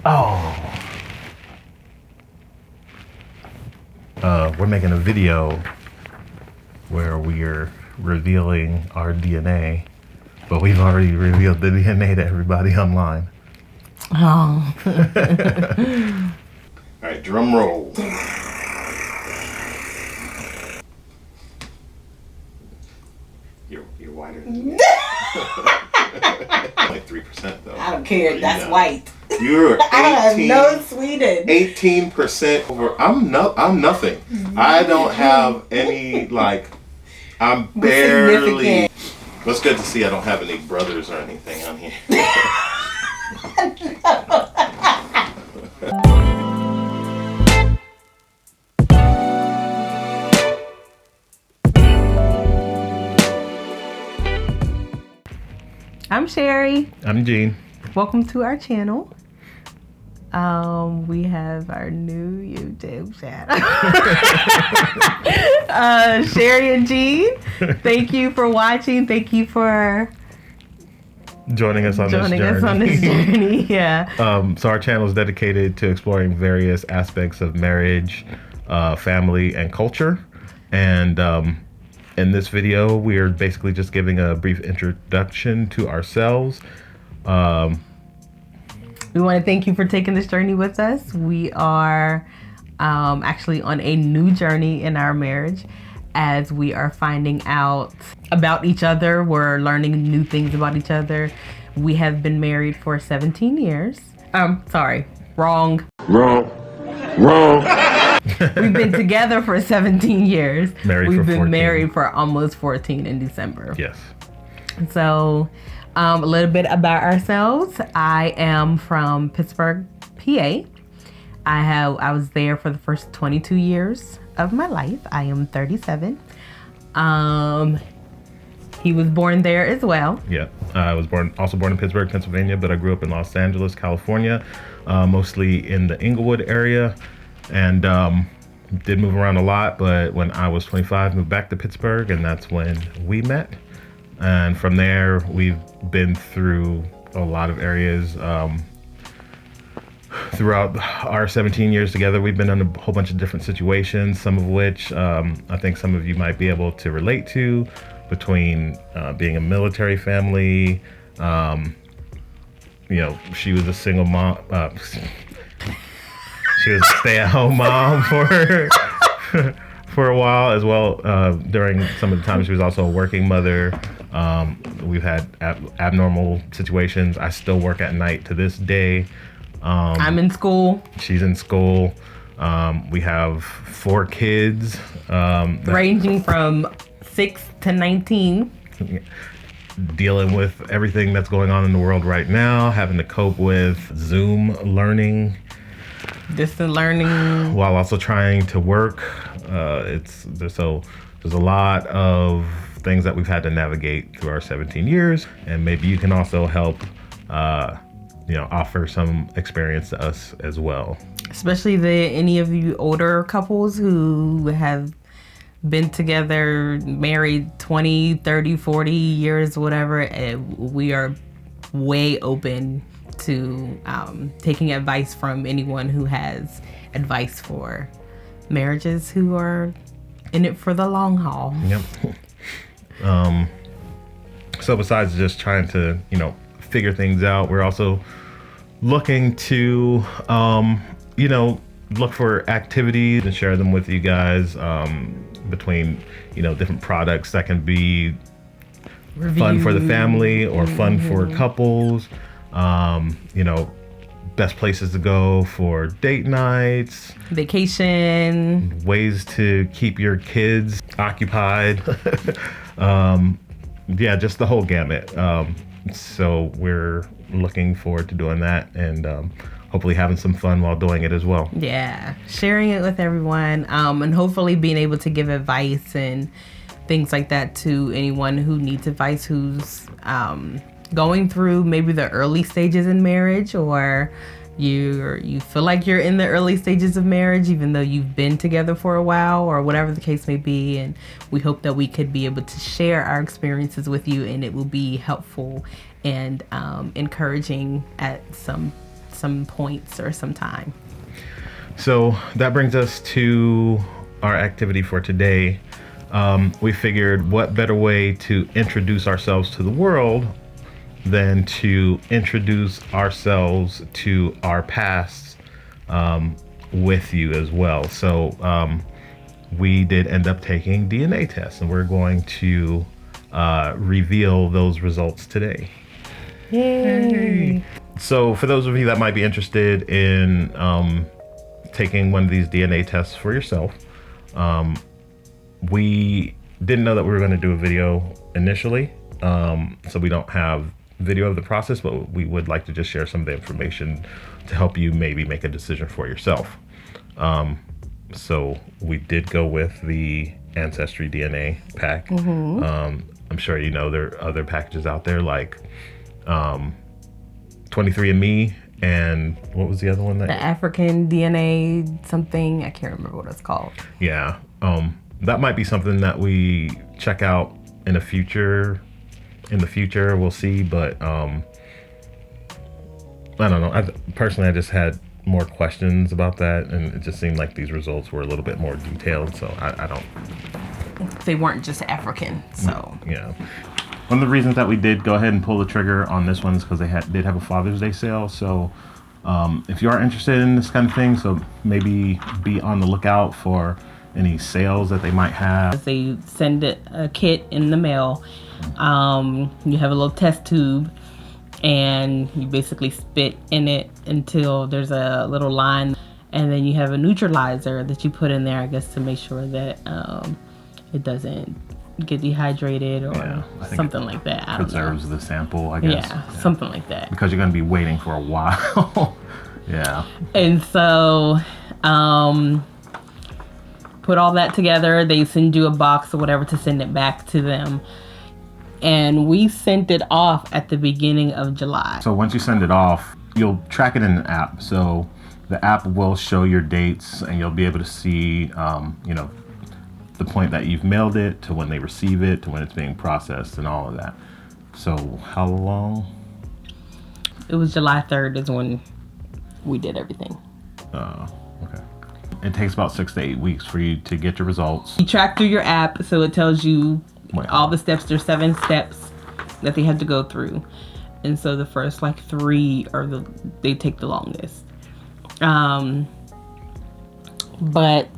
Oh. We're making a video where we're revealing our DNA, but we've already revealed the DNA to everybody online. Oh. All right, drum roll. You're whiter than me. Like 3% though. I don't care. That's white. You're 18, I have no Sweden. 18% over. I'm nothing. I don't have any, like, I'm barely. Well, it's good to see I don't have any brothers or anything on here. I'm Sherry. I'm Gene. Welcome to our channel. We have our new YouTube channel. Sherry and Gene, thank you for watching. Thank you for Joining us on this journey. Yeah. So our channel is dedicated to exploring various aspects of marriage, family, and culture. And in this video, we are basically just giving a brief introduction to ourselves. We want to thank you for taking this journey with us. We are actually on a new journey in our marriage as we are finding out about each other. We're learning new things about each other. We have been married for 17 years. Sorry, wrong. We've been together for 17 years. We've been married for almost 14 in December. Yes. So a little bit about ourselves. I am from Pittsburgh, PA. I was there for the first 22 years of my life. I am 37. He was born there as well. Yeah, I was also born in Pittsburgh, Pennsylvania, but I grew up in Los Angeles, California, mostly in the Inglewood area, and did move around a lot. But when I was 25, moved back to Pittsburgh, and that's when we met. And from there, we've been through a lot of areas. Throughout our 17 years together, we've been in a whole bunch of different situations, some of which I think some of you might be able to relate to, between being a military family. She was a single mom. She was a stay-at-home mom for a while as well. During some of the time, she was also a working mother. We've had abnormal situations. I still work at night to this day. I'm in school. She's in school. We have 4 kids. Ranging from 6 to 19. Dealing with everything that's going on in the world right now, having to cope with Zoom learning. Distant learning. While also trying to work. There's a lot of things that we've had to navigate through our 17 years. And maybe you can also help offer some experience to us as well. Especially any of you older couples who have been together, married 20, 30, 40 years, whatever. We are way open to taking advice from anyone who has advice for marriages who are in it for the long haul. Yep. So besides just trying to, figure things out, we're also looking to, look for activities and share them with you guys, between, different products that can be fun for the family or fun for couples, best places to go for date nights, vacation, ways to keep your kids occupied. Just the whole gamut. So we're looking forward to doing that and hopefully having some fun while doing it as well. Yeah, sharing it with everyone, and hopefully being able to give advice and things like that to anyone who needs advice, who's going through maybe the early stages in marriage, or you feel like you're in the early stages of marriage even though you've been together for a while, or whatever the case may be. And we hope that we could be able to share our experiences with you, and it will be helpful and encouraging at some some points or some time. So that brings us to our activity for today. We figured what better way to introduce ourselves to the world than to introduce ourselves to our past with you as well. So we did end up taking DNA tests, and we're going to reveal those results today. Yay! So for those of you that might be interested in taking one of these DNA tests for yourself, we didn't know that we were going to do a video initially, so we don't have video of the process, but we would like to just share some of the information to help you maybe make a decision for yourself. So we did go with the Ancestry DNA pack. I'm sure you know there are other packages out there like 23andMe, and what was the other one? The African DNA something, I can't remember what it's called. Yeah, that might be something that we check out in the future. We'll see, but I don't know. Personally, I just had more questions about that, and it just seemed like these results were a little bit more detailed, so I don't... They weren't just African, so... Yeah. One of the reasons that we did go ahead and pull the trigger on this one is because they did have a Father's Day sale, so if you are interested in this kind of thing, so maybe be on the lookout for any sales that they might have. They send a kit in the mail. You have a little test tube, and you basically spit in it until there's a little line, and then you have a neutralizer that you put in there, I guess, to make sure that it doesn't get dehydrated or something like that. I preserves the sample, I guess. Yeah, something like that. Because you're going to be waiting for a while. Yeah. And so put all that together. They send you a box or whatever to send it back to them. And we sent it off at the beginning of July. So once you send it off, you'll track it in an app. So the app will show your dates, and you'll be able to see, the point that you've mailed it to when they receive it to when it's being processed and all of that. So how long? It was July 3rd is when we did everything. Okay. It takes about 6 to 8 weeks for you to get your results. You track through your app, so it tells you all the steps. There's 7 steps that they have to go through, and so the first 3 they take the longest. But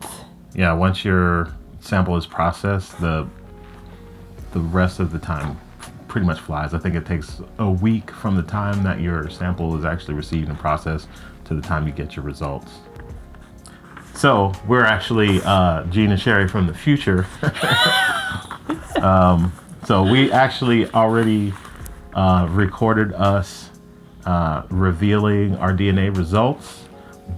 yeah, once your sample is processed, the rest of the time pretty much flies. I think it takes a week from the time that your sample is actually received and processed to the time you get your results. So we're actually Gene and Sherry from the future. So we actually already recorded us revealing our DNA results,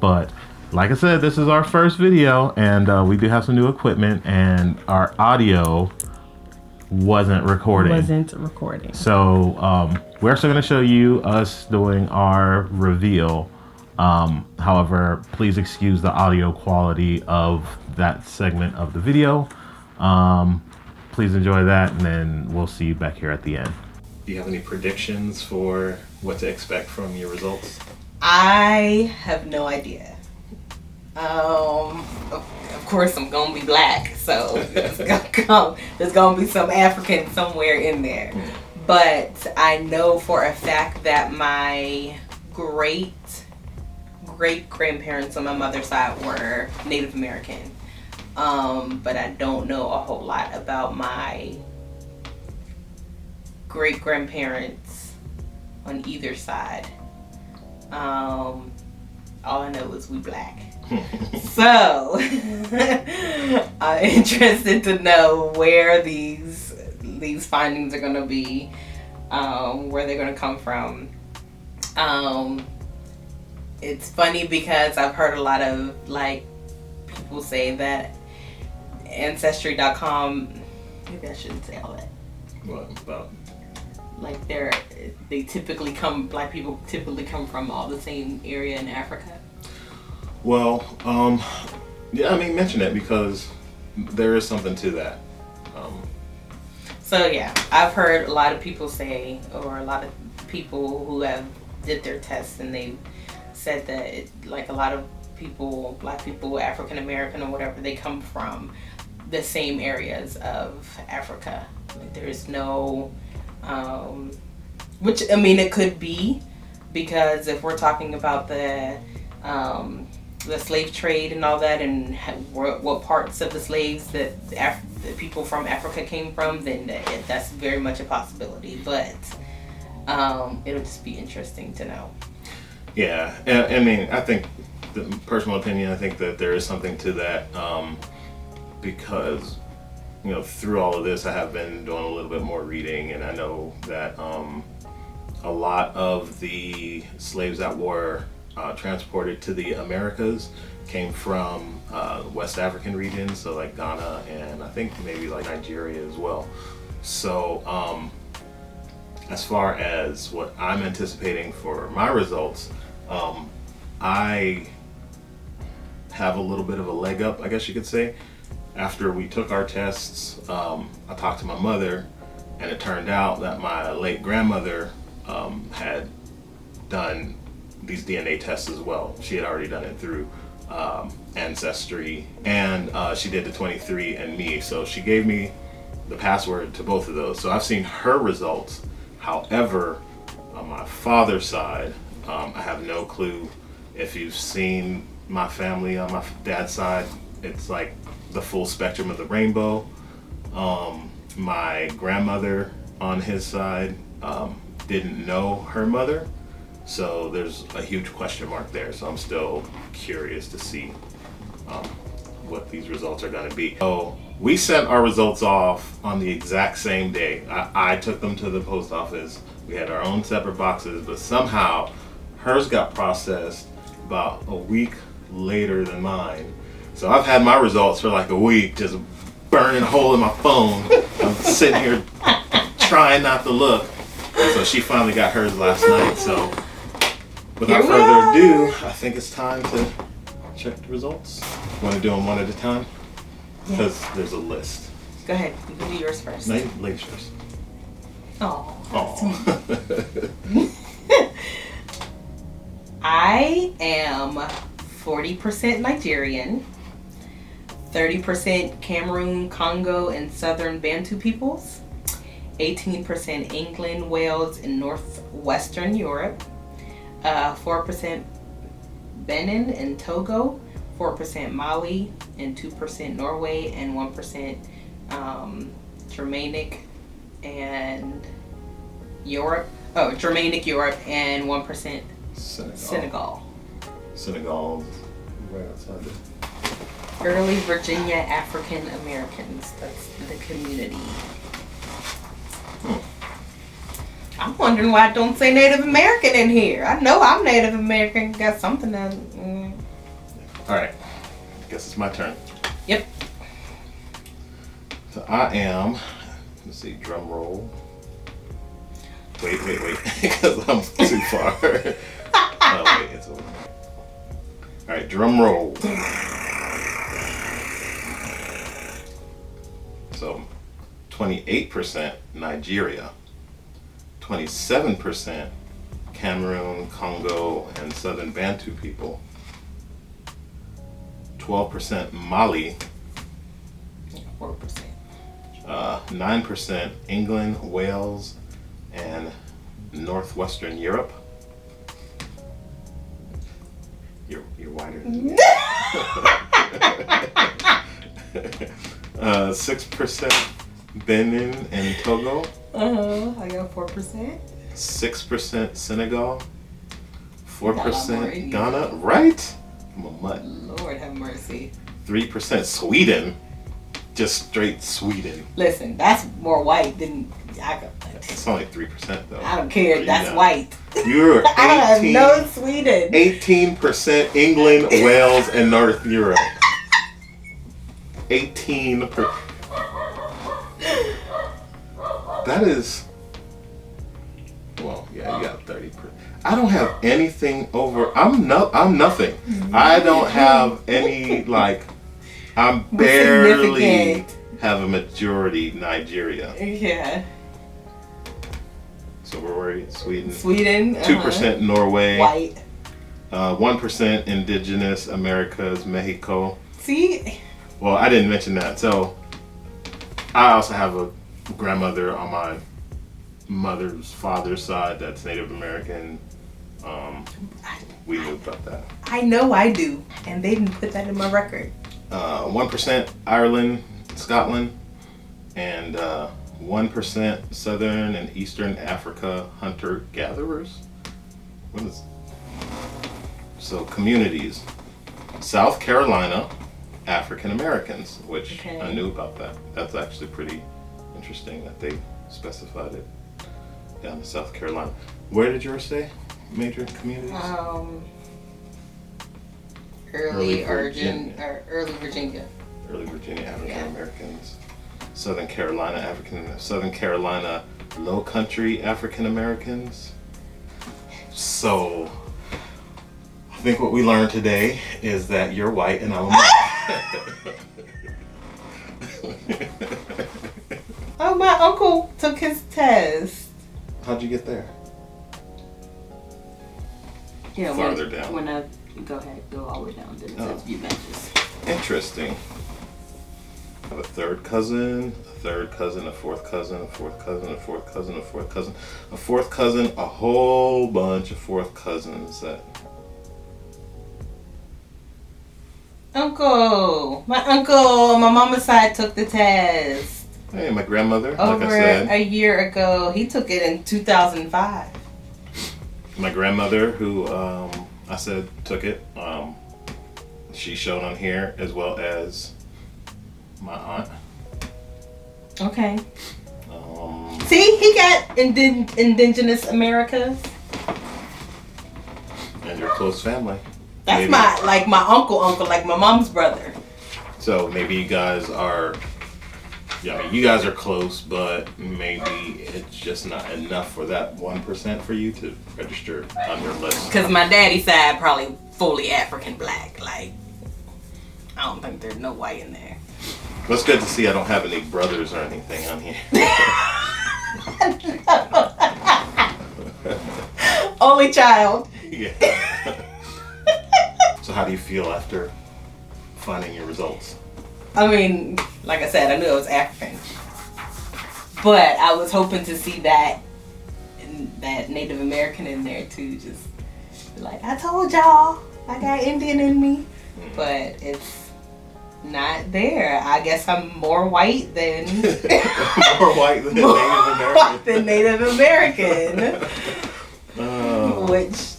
but like I said, this is our first video, and we do have some new equipment, and our audio wasn't recording. So we're still going to show you us doing our reveal. However, please excuse the audio quality of that segment of the video. Please enjoy that, and then we'll see you back here at the end. Do you have any predictions for what to expect from your results? I have no idea. Of course, I'm gonna be black, so there's gonna be some African somewhere in there. But I know for a fact that my great grandparents on my mother's side were Native American. But I don't know a whole lot about my great grandparents on either side. All I know is we black. So I'm interested to know where these findings are gonna be, where they're gonna come from. It's funny because I've heard a lot of people say that Ancestry.com, maybe I shouldn't say all that. What about? Black people typically come from all the same area in Africa. Well, yeah, I mean, mention it because there is something to that. So yeah, I've heard a lot of people say, or a lot of people who have did their tests, and they said that like a lot of people, black people, African American or whatever, they come from the same areas of Africa. Like there's no, which I mean it could be, because if we're talking about the slave trade and all that, and what parts of the slaves that the people from Africa came from, then that's very much a possibility. But it'll just be interesting to know. Yeah, I mean, I think, the personal opinion, I think that there is something to that, because, you know, through all of this, I have been doing a little bit more reading, and I know that a lot of the slaves that were transported to the Americas came from West African regions, so like Ghana and I think maybe like Nigeria as well. So as far as what I'm anticipating for my results, I have a little bit of a leg up, I guess you could say. After we took our tests, I talked to my mother, and it turned out that my late grandmother had done these DNA tests as well. She had already done it through Ancestry, and she did the 23andMe. So she gave me the password to both of those. So I've seen her results. However, on my father's side, I have no clue. If you've seen my family on my dad's side, it's like the full spectrum of the rainbow. My grandmother on his side didn't know her mother, so there's a huge question mark there. So I'm still curious to see what these results are going to be. So we sent our results off on the exact same day. I took them to the post office. We had our own separate boxes, but somehow hers got processed about a week later than mine. So I've had my results for like a week, just burning a hole in my phone. I'm sitting here trying not to look. And so she finally got hers last night. So without further ado, I think it's time to check the results. Want to do them one at a time? Because there's a list. Go ahead. You can do yours first. No, ladies first. Oh. Oh. I am 40% Nigerian, 30% Cameroon, Congo, and Southern Bantu peoples, 18% England, Wales, and Northwestern Europe, 4% Benin and Togo, 4% Mali, and 2% Norway, and 1% Germanic and Europe. Oh, Germanic Europe, and 1% Senegal. Senegal, right outside there. Early Virginia African Americans. That's the community. I'm wondering why I don't say Native American in here. I know I'm Native American. Got something that. All right. Guess it's my turn. Yep. So I am. Let's see. Drum roll. Wait. Because I'm too far. Oh, wait. It's over. All right. Drum roll. So 28% Nigeria. 27% Cameroon, Congo, and Southern Bantu people. 12% Mali. 4%. 9% England, Wales, and Northwestern Europe. You're whiter than me. 6% Benin and Togo. I got 4%. 6% Senegal. 4% Ghana. Ghana. Right? I'm a mutt. Lord have mercy. 3% Sweden. Just straight Sweden. Listen, that's more white than It's only 3% though. I don't care. That's white. You're 18, I have no Sweden. 18% England, Wales, and North Europe. 18%. That is. Well, yeah, you got 30%. I don't have anything over. I'm nothing. I don't have any I'm barely have a majority Nigeria. Yeah. So we're worried. Sweden. 2% Norway. White. 1% Indigenous Americas, Mexico. See? Well, I didn't mention that. So I also have a grandmother on my mother's father's side that's Native American. We knew about that. I know I do, and they didn't put that in my record. 1% Ireland, Scotland, and 1% Southern and Eastern Africa hunter-gatherers. What is? So communities. South Carolina, African Americans, which Okay. I knew about that. That's actually pretty interesting that they specified it down in South Carolina. Where did yours say? Major communities? Early Virginia. Early Virginia. Early Virginia African Americans. Southern Carolina Low Country African Americans. So I think what we learned today is that you're white and I'm black. Oh, my uncle took his test. How'd you get there? Yeah, Farther down. When I go all the way down, then it says view matches. Interesting. I have a third cousin, a third cousin, a fourth cousin, a fourth cousin, a fourth cousin, a fourth cousin, a fourth cousin, a whole bunch of fourth cousins that. My uncle on my mama's side took the test. Hey, my grandmother, like I Over said. a year ago. He took it in 2005. My grandmother, who I said took it, she's shown on here, as well as my aunt. Okay. See, he got Indigenous Americas. And your close family. That's Maybe. my uncle, like my mom's brother. So maybe you guys are, I mean, you guys are close, but maybe it's just not enough for that 1% for you to register on your list. Because my daddy's side probably fully African black. Like, I don't think there's no white in there. Well, it's good to see I don't have any brothers or anything on here. Only child. Yeah. So how do you feel after finding your results? I mean, like I said, I knew I was African. But I was hoping to see that Native American in there too. Just like, I told y'all, I got Indian in me. But it's not there. I guess I'm more white than... More white than Native American. Than Native American. Which,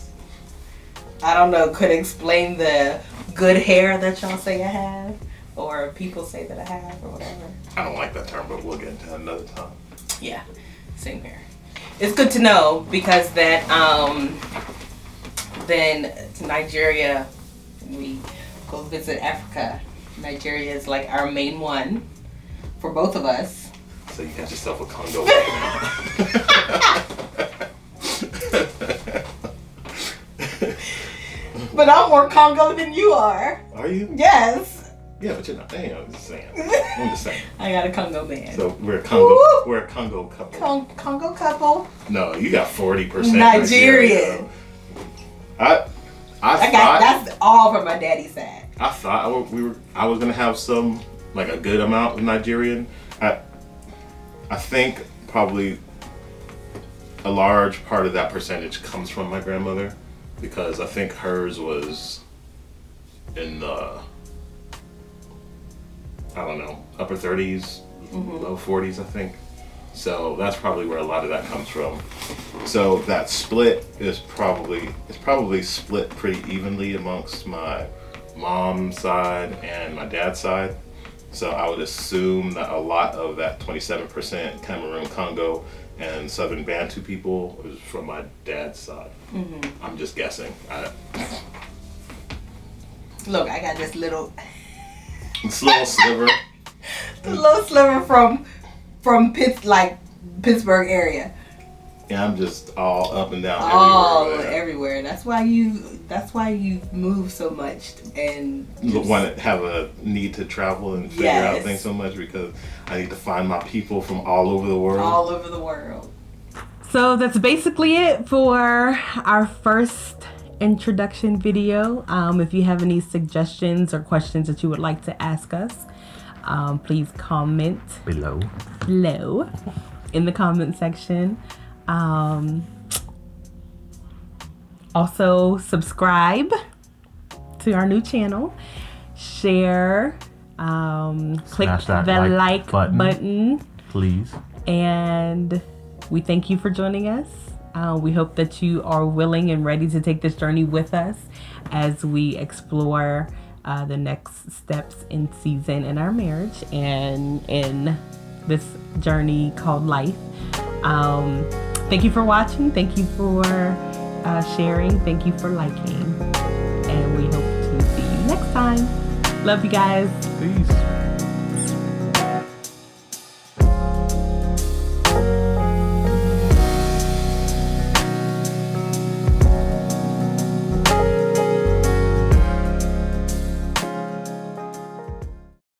I don't know, could explain the good hair that y'all say I have. Or people say that I have, or whatever. I don't like that term, but we'll get into that another time. Yeah, same here. It's good to know because that then Nigeria, we go visit Africa. Nigeria is like our main one for both of us. So you got yourself a Congo. But I'm more Congo than you are. Are you? Yes. Yeah, but you're not. I'm just saying. I got a Congo man. So we're a Congo. Woo! We're a Congo couple. Congo couple. No, you got 40% Nigerian. I thought That's all from my daddy's side. I thought I was gonna have some, like, a good amount of Nigerian. I think probably a large part of that percentage comes from my grandmother, because I think hers was in the, I don't know, upper 30s, low 40s, I think. So that's probably where a lot of that comes from. So that split is probably split pretty evenly amongst my mom's side and my dad's side. So I would assume that a lot of that 27% Cameroon, Congo, and Southern Bantu people was from my dad's side. I'm just guessing. Look, I got this little sliver. the little sliver from Pittsburgh area. Yeah, I'm just all up and down Everywhere. That's why you move so much and want to have a need to travel and figure out things so much, because I need to find my people from all over the world. All over the world. So that's basically it for our first introduction video. If you have any suggestions or questions that you would like to ask us, please comment Below in the comment section. Also subscribe to our new channel, share, click the like button, please. And we thank you for joining us. We hope that you are willing and ready to take this journey with us as we explore the next steps in season in our marriage and in this journey called life. Thank you for watching. Thank you for sharing. Thank you for liking. And we hope to see you next time. Love you guys. Peace.